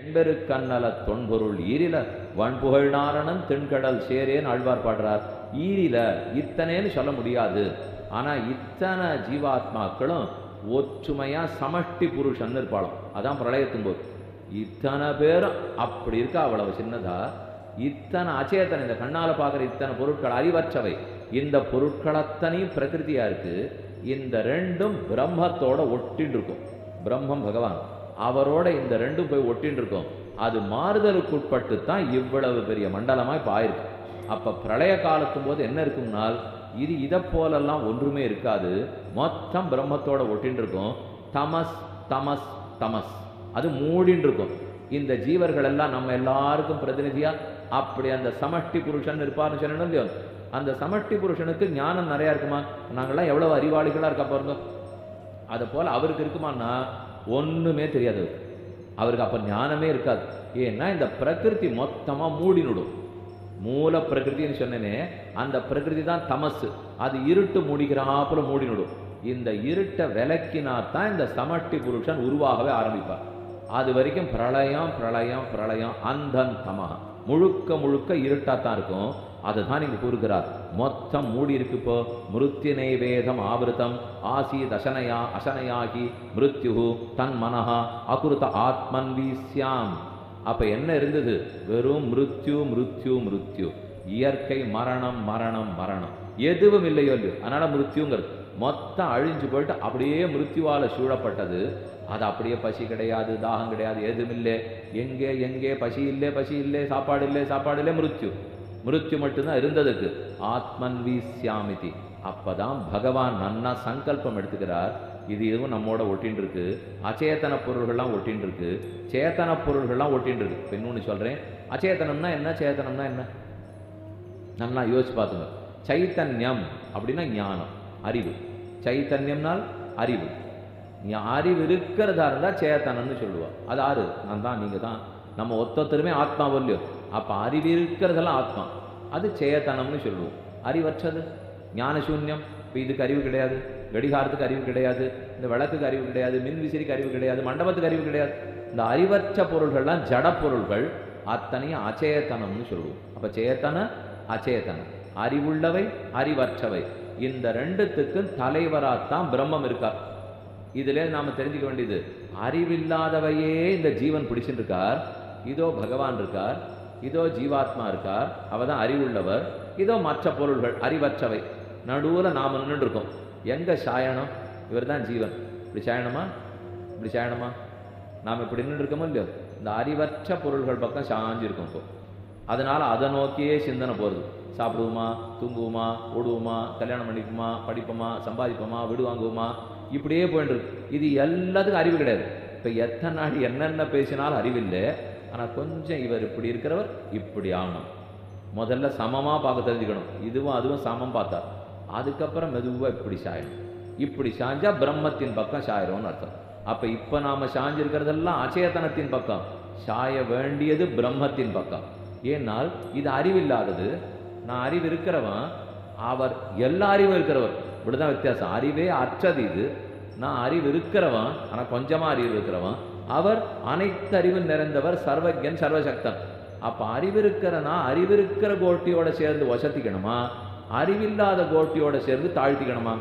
எண்பெருக்கண்ணல தொன்பொருள் ஈரில வன்புகழ் நாரணன் தென்கடல் சேரேன்னு ஆழ்வார் பாடுறார். ஈரில இத்தனைன்னு சொல்ல முடியாது. ஆனா இத்தனை ஜீவாத்மாக்களும் ஒற்றுமையா சமஷ்டி புருஷன் இருப்பாளாம். அதான் பிரளயத்தும் போது இத்தனை பேரும் அப்படி இருக்கா. அவ்வளவு சின்னதா இத்தனை அச்சேதன், இந்த கண்ணால பார்க்குற இத்தனை பொருட்கள் அறிவற்றவை. இந்த பொருட்களத்தனையும் பிரகிருதியா இருக்கு. இந்த ரெண்டும் பிரம்மத்தோட ஒட்டின்னு இருக்கும். பிரம்மம் பகவான் அவரோட இந்த ரெண்டும் போய் ஒட்டின்னு இருக்கும். அது மாறுதலுக்கு உட்பட்டு தான் இவ்வளவு பெரிய மண்டலமா இப்ப ஆயிருக்கு. அப்ப பிரளய காலத்தும் போது என்ன இருக்கும்னால் இது இதை போலெல்லாம் ஒன்றுமே இருக்காது. மொத்தம் பிரம்மத்தோட ஒட்டின்னு இருக்கும். தமஸ் தமஸ் தமஸ் அது மூடின்னு இருக்கும். இந்த ஜீவர்கள் எல்லாம் நம்ம எல்லாருக்கும் பிரதிநிதியா அப்படி அந்த சமஷ்டி புருஷன் இருப்பார்னு சொன்னோம் இல்லையோ, அந்த சமஷ்டி புருஷனுக்கு ஞானம் நிறையா இருக்குமா? நாங்கள்லாம் எவ்வளவு அறிவாளிகளா இருக்கா பாருங்க. அதை போல அவருக்கு இருக்குமான்னா ஒண்ணுமே தெரியாது. அவருக்கு அப்ப ஞானமே இருக்காது. ஏன்னா இந்த பிரகிருதி மொத்தமா மூடினுடும். மூல பிரகிருத்தின்னு சொன்னேனே, அந்த பிரகிருதி தான் தமசு. அது இருட்டு மூடிக்கிறாப்புல மூடினுடும். இந்த இருட்டை விலக்கினாத்தான் இந்த சமஷ்டி புருஷன் உருவாகவே ஆரம்பிப்பார். அது வரைக்கும் பிரளயம் பிரளயம் பிரளயம் அந்தன் தமஹ முழுக்க முழுக்க இருட்டாத்தான் இருக்கும். அதுதான் இங்க கூறுகிறார். மொத்தம் மூடி இருக்கு. இப்போ மிருத்யு நைவேதம் ஆவிருத்தம் ஆசீத் அசனையா அசனையாகி மிருத்யு தன் மனஹா அகுருத ஆத்மன் வீஸ்யாம். அப்ப என்ன இருந்தது? வெறும் மிருத்யு மிருத்யு மிருத்யு, இயற்கை மரணம் மரணம் மரணம், எதுவும் இல்லையோ இல்லையோ. அதனால மிருத்யுங்கிறது மொத்தம் அழிஞ்சு போயிட்டு அப்படியே மிருத்யுவால சூழப்பட்டது. அது அப்படியே பசி கிடையாது, தாகம் கிடையாது, எதுவும் இல்லை. எங்கே எங்கே பசி இல்லை பசி இல்லை, சாப்பாடு இல்லை சாப்பாடு இல்லை, மிருத்யு மிருத்யு மட்டும்தான் இருந்ததுக்கு. ஆத்மன் வீஸ்யாமிதி. அப்பதான் பகவான் நன்னா சங்கல்பம் எடுத்துக்கிறார். இது இதுவும் நம்மோட ஒட்டின்னு இருக்கு. அச்சேதன பொருள்கள்லாம் ஒட்டின்னு இருக்கு, சேத்தன பொருள்கள்லாம் ஒட்டின்னு இருக்கு. இப்போ இன்னொன்று சொல்றேன். அச்சேதனம்னா என்ன, சேத்தனம்னா என்ன? நல்லா யோசிச்சு பார்த்துங்க. சைத்தன்யம் அப்படின்னா ஞானம், அறிவு. சைத்தன்யம்னால் அறிவு. அறிவு இருக்கிறதா இருந்தா சேத்தனம்னு சொல்லுவா. அது ஆறு நான் தான், நீங்க தான், நம்ம ஒத்தொத்தருமே ஆத்மாவோ இல்லையோ. அப்ப அறிவு இருக்கிறதெல்லாம் ஆத்மா, அது சேத்தனம்னு சொல்லுவோம். அறிவற்றது ஞானசூன்யம். இப்போ இதுக்கு அறிவு கிடையாது, கடிகாரத்துக்கு அறிவு கிடையாது, இந்த விளக்குக்கு அறிவு கிடையாது, மின் விசிறிக்கு அறிவு கிடையாது, மண்டபத்துக்கு அறிவு கிடையாது. இந்த அறிவற்ற பொருள்கள்லாம் ஜட பொருள்கள், அத்தனையும் அச்சேதனம்னு சொல்லுவோம். அப்ப சேத்தன அச்சேதனம், அறிவுள்ளவை அறிவற்றவை, இந்த ரெண்டுத்துக்கும் தலைவராத்தான் பிரம்மம் இருக்கார். இதுல நாம தெரிஞ்சுக்க வேண்டியது, அறிவில்லாதவையே இந்த ஜீவன் பிடிச்சுட்டு இருக்கார். இதோ பகவான் இருக்கார், இதோ ஜீவாத்மா இருக்கார், அவதான் அறிவுள்ளவர். இதோ மற்ற பொருள்கள் அறிவற்றவை. நடுவுல நாம நின்று இருக்கோம். எங்க சாயனம்? இவர் தான் ஜீவன். இப்படி சாயனமா இப்படி சாயனமா? நாம் இப்படி நின்று இருக்கோமோ இல்லையோ, இந்த அறிவற்ற பொருள்கள் பக்கம் சாஞ்சு இருக்கும். இப்போ அதனால அதை நோக்கியே சிந்தனை போறது. சாப்பிடுவோமா, தூங்குவோமா, ஓடுவோமா, கல்யாணம் பண்ணிக்குமா, படிப்போமா, சம்பாதிப்போமா, வீடு வாங்குவோமா, இப்படியே போயிட்டு இருக்கு. இது எல்லாத்துக்கும் அறிவு கிடையாது. இப்போ எத்தனை நாள் என்னென்ன பேசினாலும் அறிவில்லை. ஆனால் கொஞ்சம் இவர் இப்படி இருக்கிறவர் இப்படி ஆகணும். முதல்ல சமமாக பார்க்க தெரிஞ்சுக்கணும். இதுவும் அதுவும் சமம் பார்த்தா அதுக்கப்புறம் மெதுவாக இப்படி சாயணும். இப்படி சாஞ்சா பிரம்மத்தின் பக்கம் சாயிரோன்னு அர்த்தம். அப்போ இப்போ நாம் சாஞ்சிருக்கிறதெல்லாம் அச்சேதனத்தின் பக்கம், சாய வேண்டியது பிரம்மத்தின் பக்கம். ஏன்னால் இது அறிவில்லாதது. நான் அறிவு இருக்கிறவன், அவர் எல்லா அறிவும் இருக்கிறவர். இப்படிதான் வித்தியாசம். அறிவே அற்றது இது. நான் அறிவு இருக்கிறவன், ஆனால் கொஞ்சமாக அறிவு இருக்கிறவன். அவர் அனைத்து அறிவு நிறைந்தவர், சர்வஜன் சர்வசக்தன். அப்போ அறிவிருக்கிறனா அறிவிருக்கிற கோட்டியோட சேர்ந்து வசத்திக்கணுமா, அறிவில்லாத கோட்டியோட சேர்ந்து தாழ்த்திக்கணுமா?